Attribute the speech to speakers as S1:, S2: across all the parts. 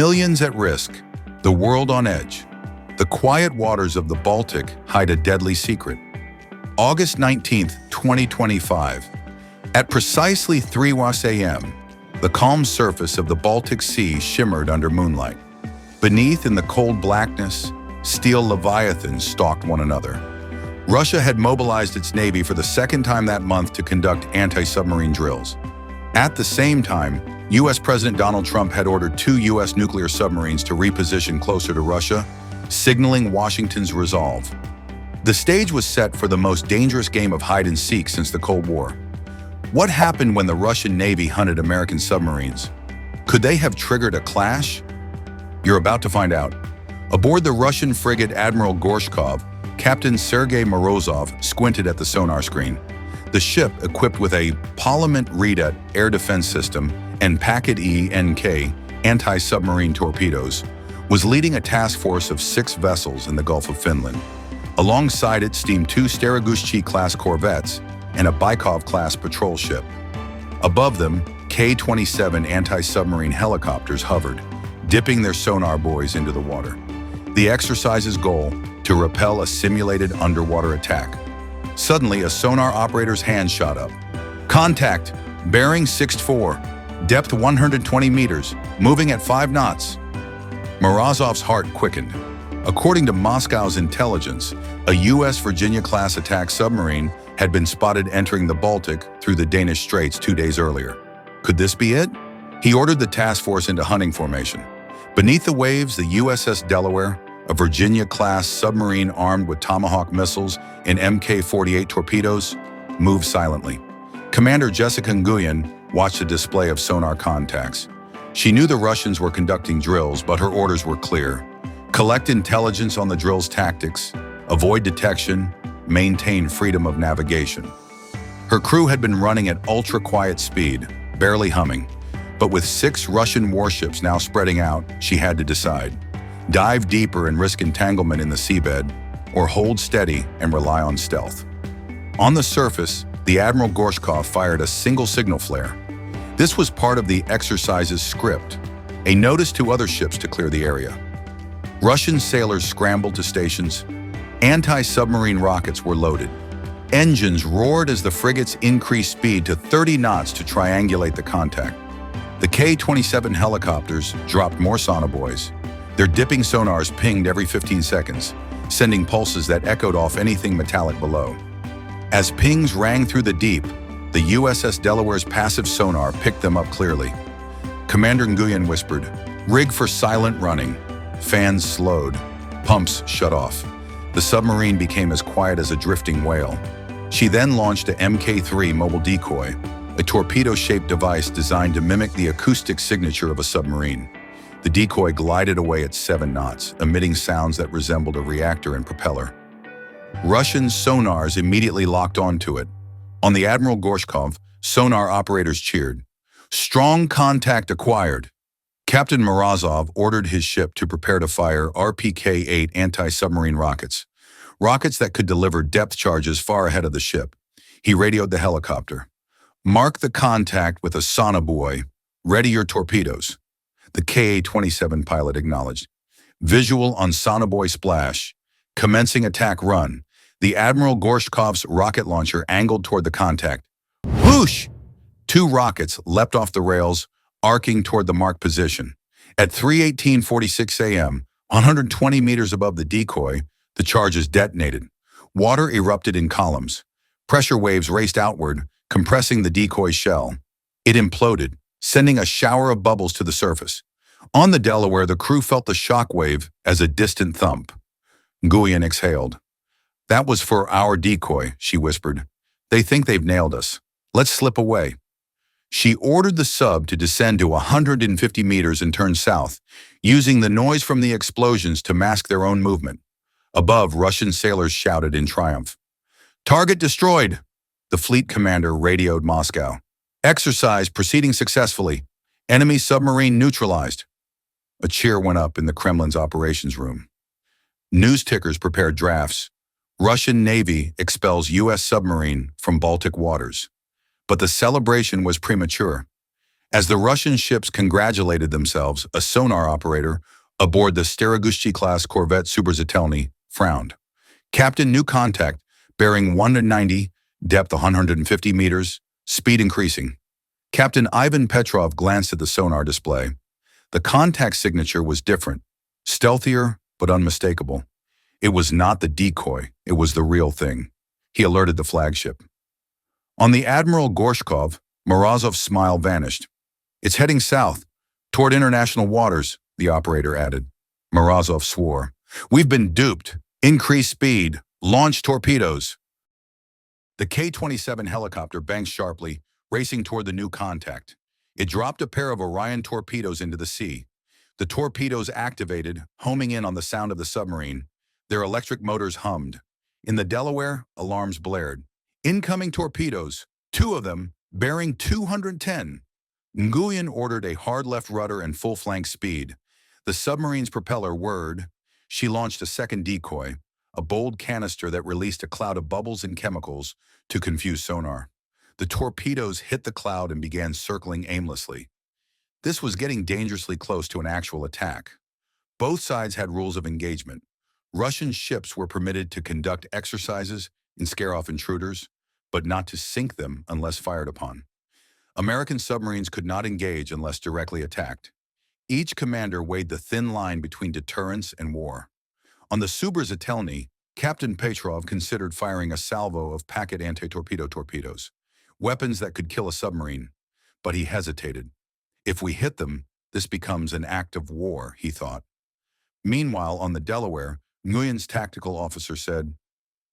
S1: Millions at risk, the world on edge. The quiet waters of the Baltic hide a deadly secret. August 19, 2025. At precisely 3 a.m., the calm surface of the Baltic Sea shimmered under moonlight. Beneath, in the cold blackness, steel leviathans stalked one another. Russia had mobilized its navy for the second time that month to conduct anti-submarine drills. At the same time, U.S. President Donald Trump had ordered 2 U.S. nuclear submarines to reposition closer to Russia, signaling Washington's resolve. The stage was set for the most dangerous game of hide-and-seek since the Cold War. What happened when the Russian Navy hunted American submarines? Could they have triggered a clash? You're about to find out. Aboard the Russian frigate Admiral Gorshkov, Captain Sergei Morozov squinted at the sonar screen. The ship, equipped with a Parliament Redet air defense system and Packet E/NK anti-submarine torpedoes, was leading a task force of 6 vessels in the Gulf of Finland. Alongside it steamed 2 Starogushchi-class corvettes and a Baikov-class patrol ship. Above them, K-27 anti-submarine helicopters hovered, dipping their sonar buoys into the water. The exercise's goal, to repel a simulated underwater attack. Suddenly, a sonar operator's hand shot up. Contact, bearing 64, depth 120 meters, moving at 5 knots. Morozov's heart quickened. According to Moscow's intelligence, a U.S. Virginia-class attack submarine had been spotted entering the Baltic through the Danish Straits 2 days earlier. Could this be it? He ordered the task force into hunting formation. Beneath the waves, the USS Delaware, a Virginia-class submarine armed with Tomahawk missiles and Mk-48 torpedoes, moved silently. Commander Jessica Nguyen watched a display of sonar contacts. She knew the Russians were conducting drills, but her orders were clear. Collect intelligence on the drill's tactics, avoid detection, maintain freedom of navigation. Her crew had been running at ultra-quiet speed, barely humming. But with 6 Russian warships now spreading out, she had to decide. Dive deeper and risk entanglement in the seabed, or hold steady and rely on stealth. On the surface, the Admiral Gorshkov fired a single signal flare. This was part of the exercise's script, a notice to other ships to clear the area. Russian sailors scrambled to stations. Anti-submarine rockets were loaded. Engines roared as the frigates increased speed to 30 knots to triangulate the contact. The K-27 helicopters dropped more sonobuoys. Their dipping sonars pinged every 15 seconds, sending pulses that echoed off anything metallic below. As pings rang through the deep, the USS Delaware's passive sonar picked them up clearly. Commander Nguyen whispered, "Rig for silent running." Fans slowed. Pumps shut off. The submarine became as quiet as a drifting whale. She then launched a Mk-3 mobile decoy, a torpedo-shaped device designed to mimic the acoustic signature of a submarine. The decoy glided away at 7 knots, emitting sounds that resembled a reactor and propeller. Russian sonars immediately locked onto it. On the Admiral Gorshkov, sonar operators cheered. Strong contact acquired. Captain Morozov ordered his ship to prepare to fire RPK-8 anti-submarine rockets, rockets that could deliver depth charges far ahead of the ship. He radioed the helicopter. "Mark the contact with a sonobuoy. Ready your torpedoes." The Ka-27 pilot acknowledged. Visual on sonobuoy splash. Commencing attack run. The Admiral Gorshkov's rocket launcher angled toward the contact. Whoosh! 2 rockets leapt off the rails, arcing toward the marked position. At 3:18:46 a.m., 120 meters above the decoy, the charges detonated. Water erupted in columns. Pressure waves raced outward, compressing the decoy's shell. It imploded, sending a shower of bubbles to the surface. On the Delaware, the crew felt the shock wave as a distant thump. Nguyen exhaled. "That was for our decoy," she whispered. "They think they've nailed us. Let's slip away." She ordered the sub to descend to 150 meters and turn south, using the noise from the explosions to mask their own movement. Above, Russian sailors shouted in triumph. "Target destroyed!" The fleet commander radioed Moscow. "Exercise proceeding successfully. Enemy submarine neutralized." A cheer went up in the Kremlin's operations room. News tickers prepared drafts. Russian Navy expels U.S. submarine from Baltic waters. But the celebration was premature. As the Russian ships congratulated themselves, a sonar operator aboard the Staragushchi-class corvette Suberzitelny frowned. Captain, new contact, bearing 190, depth 150 meters, speed increasing. Captain Ivan Petrov glanced at the sonar display. The contact signature was different, stealthier but unmistakable. It was not the decoy, it was the real thing. He alerted the flagship. On the Admiral Gorshkov, Morozov's smile vanished. It's heading south, toward international waters, the operator added. Morozov swore. We've been duped. Increase speed. Launch torpedoes. The K-27 helicopter banked sharply, racing toward the new contact. It dropped a pair of Orion torpedoes into the sea. The torpedoes activated, homing in on the sound of the submarine. Their electric motors hummed. In the Delaware, alarms blared. Incoming torpedoes, two of them, bearing 210. Nguyen ordered a hard left rudder and full flank speed. The submarine's propeller whirred. She launched a second decoy, a bold canister that released a cloud of bubbles and chemicals to confuse sonar. The torpedoes hit the cloud and began circling aimlessly. This was getting dangerously close to an actual attack. Both sides had rules of engagement. Russian ships were permitted to conduct exercises and scare off intruders, but not to sink them unless fired upon. American submarines could not engage unless directly attacked. Each commander weighed the thin line between deterrence and war. On the Suberzitelny, Captain Petrov considered firing a salvo of packet anti-torpedo torpedoes, weapons that could kill a submarine, but he hesitated. If we hit them, this becomes an act of war, he thought. Meanwhile, on the Delaware, Nguyen's tactical officer said,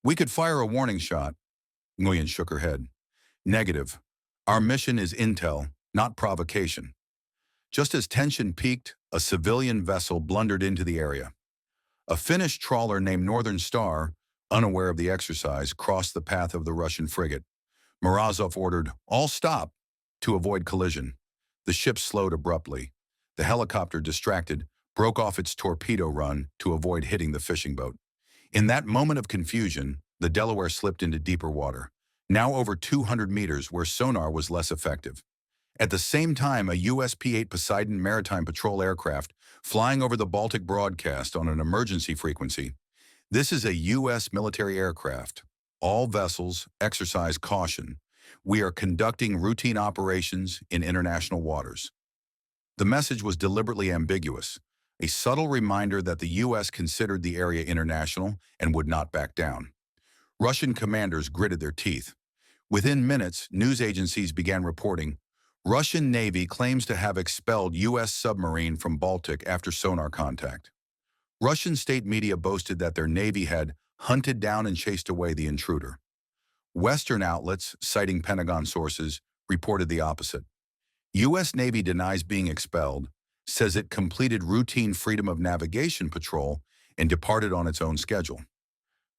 S1: "We could fire a warning shot." Nguyen shook her head. "Negative. Our mission is intel, not provocation." Just as tension peaked, a civilian vessel blundered into the area. A Finnish trawler named Northern Star, unaware of the exercise, crossed the path of the Russian frigate. Morozov ordered, "All stop," to avoid collision. The ship slowed abruptly. The helicopter, distracted, broke off its torpedo run to avoid hitting the fishing boat. In that moment of confusion, the Delaware slipped into deeper water, now over 200 meters where sonar was less effective. At the same time, a US P-8 Poseidon maritime patrol aircraft flying over the Baltic broadcast on an emergency frequency. This is a US military aircraft. All vessels exercise caution. We are conducting routine operations in international waters. The message was deliberately ambiguous, a subtle reminder that the US considered the area international and would not back down. Russian commanders gritted their teeth. Within minutes, news agencies began reporting, Russian Navy claims to have expelled US submarine from Baltic after sonar contact. Russian state media boasted that their Navy had hunted down and chased away the intruder. Western outlets, citing Pentagon sources, reported the opposite. US Navy denies being expelled, says it completed routine freedom of navigation patrol and departed on its own schedule.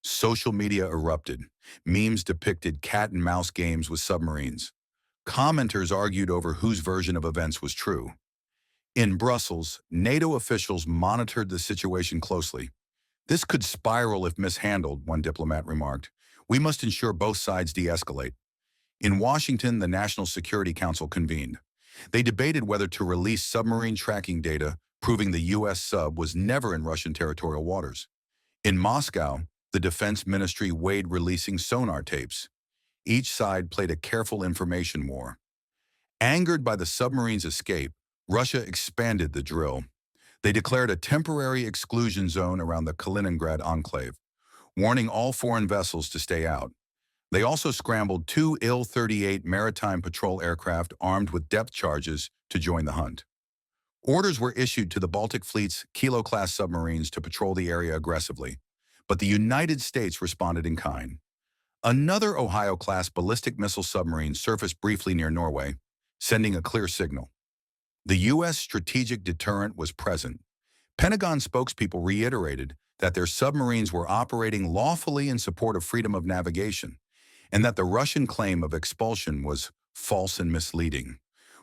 S1: Social media erupted. Memes depicted cat and mouse games with submarines. Commenters argued over whose version of events was true. In Brussels, NATO officials monitored the situation closely. "This could spiral if mishandled," one diplomat remarked. "We must ensure both sides de-escalate." In Washington, the National Security Council convened. They debated whether to release submarine tracking data, proving the US sub was never in Russian territorial waters. In Moscow, the Defense Ministry weighed releasing sonar tapes. Each side played a careful information war. Angered by the submarine's escape, Russia expanded the drill. They declared a temporary exclusion zone around the Kaliningrad enclave, warning all foreign vessels to stay out. They also scrambled two Il-38 maritime patrol aircraft armed with depth charges to join the hunt. Orders were issued to the Baltic Fleet's Kilo-class submarines to patrol the area aggressively, but the United States responded in kind. Another Ohio-class ballistic missile submarine surfaced briefly near Norway, sending a clear signal. The U.S. strategic deterrent was present. Pentagon spokespeople reiterated that their submarines were operating lawfully in support of freedom of navigation, and that the Russian claim of expulsion was false and misleading.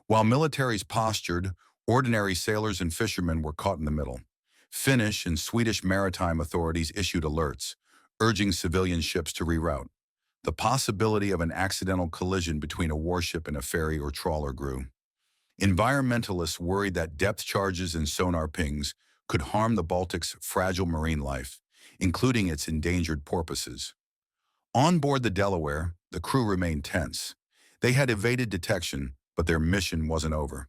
S1: While militaries postured, ordinary sailors and fishermen were caught in the middle. Finnish and Swedish maritime authorities issued alerts, urging civilian ships to reroute. The possibility of an accidental collision between a warship and a ferry or trawler grew. Environmentalists worried that depth charges and sonar pings could harm the Baltic's fragile marine life, including its endangered porpoises. On board the Delaware, the crew remained tense. They had evaded detection, but their mission wasn't over.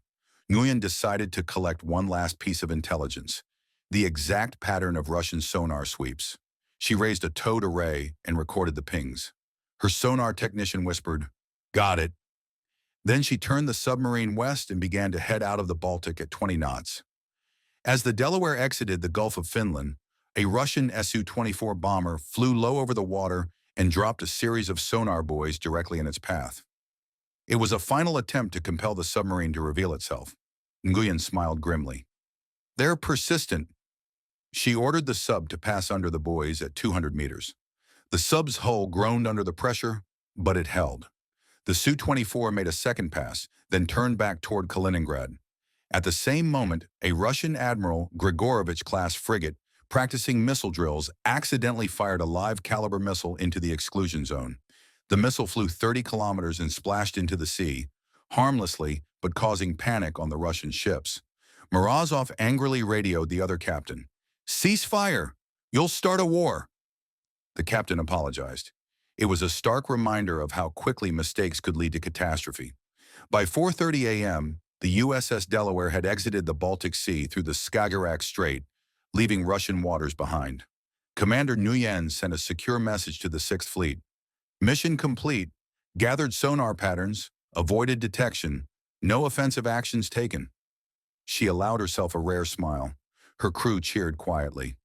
S1: Nguyen decided to collect one last piece of intelligence, the exact pattern of Russian sonar sweeps. She raised a towed array and recorded the pings. Her sonar technician whispered, "Got it." Then she turned the submarine west and began to head out of the Baltic at 20 knots. As the Delaware exited the Gulf of Finland, a Russian Su-24 bomber flew low over the water and dropped a series of sonar buoys directly in its path. It was a final attempt to compel the submarine to reveal itself. Nguyen smiled grimly. "They're persistent." She ordered the sub to pass under the buoys at 200 meters. The sub's hull groaned under the pressure, but it held. The Su-24 made a second pass, then turned back toward Kaliningrad. At the same moment, a Russian Admiral Grigorovich-class frigate practicing missile drills accidentally fired a live-caliber missile into the exclusion zone. The missile flew 30 kilometers and splashed into the sea, harmlessly but causing panic on the Russian ships. Morozov angrily radioed the other captain. "Cease fire! You'll start a war!" The captain apologized. It was a stark reminder of how quickly mistakes could lead to catastrophe. By 4:30 a.m., the USS Delaware had exited the Baltic Sea through the Skagerrak Strait, leaving Russian waters behind. Commander Nguyen sent a secure message to the Sixth Fleet. "Mission complete. Gathered sonar patterns. Avoided detection. No offensive actions taken." She allowed herself a rare smile. Her crew cheered quietly.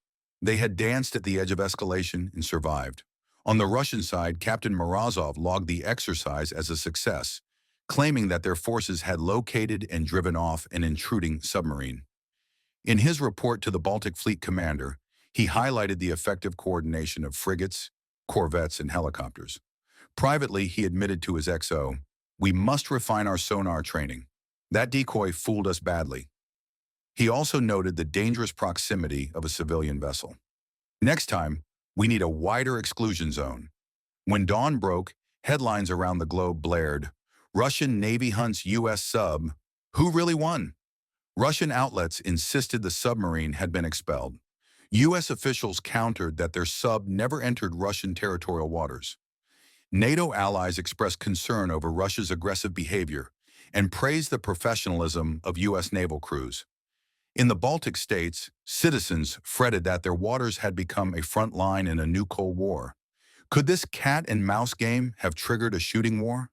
S1: They had danced at the edge of escalation and survived. On the Russian side, Captain Morozov logged the exercise as a success, claiming that their forces had located and driven off an intruding submarine. In his report to the Baltic Fleet commander, he highlighted the effective coordination of frigates, corvettes, and helicopters. Privately, he admitted to his XO, "We must refine our sonar training. That decoy fooled us badly." He also noted the dangerous proximity of a civilian vessel. "Next time, we need a wider exclusion zone." When dawn broke, headlines around the globe blared, "Russian Navy hunts U.S. sub. Who really won?" Russian outlets insisted the submarine had been expelled. U.S. officials countered that their sub never entered Russian territorial waters. NATO allies expressed concern over Russia's aggressive behavior and praised the professionalism of U.S. naval crews. In the Baltic states, citizens fretted that their waters had become a front line in a new Cold War. Could this cat and mouse game have triggered a shooting war?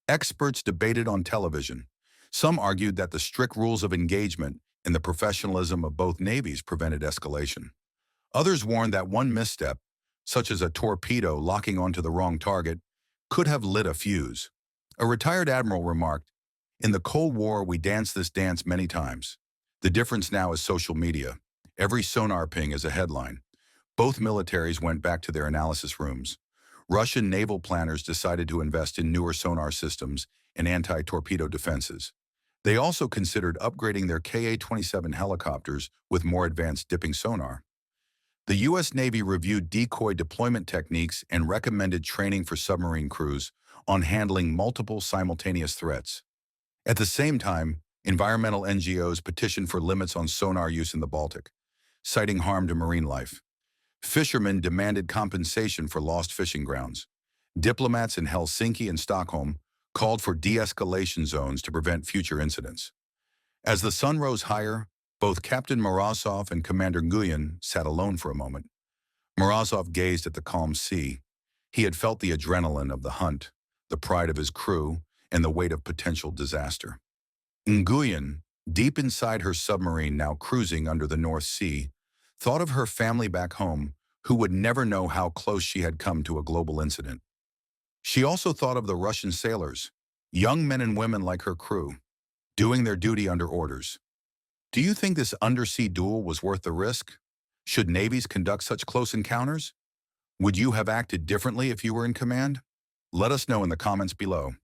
S1: Experts debated on television. Some argued that the strict rules of engagement and the professionalism of both navies prevented escalation. Others warned that one misstep, such as a torpedo locking onto the wrong target, could have lit a fuse. A retired admiral remarked, "In the Cold War, we danced this dance many times. The difference now is social media. Every sonar ping is a headline." Both militaries went back to their analysis rooms. Russian naval planners decided to invest in newer sonar systems and anti-torpedo defenses. They also considered upgrading their Ka-27 helicopters with more advanced dipping sonar. The U.S. Navy reviewed decoy deployment techniques and recommended training for submarine crews on handling multiple simultaneous threats. At the same time, environmental NGOs petitioned for limits on sonar use in the Baltic, citing harm to marine life. Fishermen demanded compensation for lost fishing grounds. Diplomats in Helsinki and Stockholm called for de-escalation zones to prevent future incidents. As the sun rose higher, both Captain Morozov and Commander Nguyen sat alone for a moment. Morozov gazed at the calm sea. He had felt the adrenaline of the hunt, the pride of his crew, and the weight of potential disaster. Nguyen, deep inside her submarine now cruising under the North Sea, thought of her family back home who would never know how close she had come to a global incident. She also thought of the Russian sailors, young men and women like her crew, doing their duty under orders. Do you think this undersea duel was worth the risk? Should navies conduct such close encounters? Would you have acted differently if you were in command? Let us know in the comments below.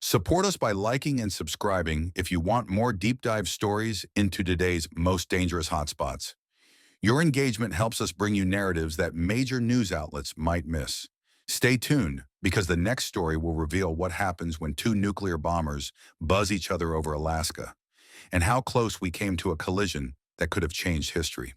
S1: Support us by liking and subscribing if you want more deep dive stories into today's most dangerous hotspots. Your engagement helps us bring you narratives that major news outlets might miss. Stay tuned, because the next story will reveal what happens when two nuclear bombers buzz each other over Alaska, and how close we came to a collision that could have changed history.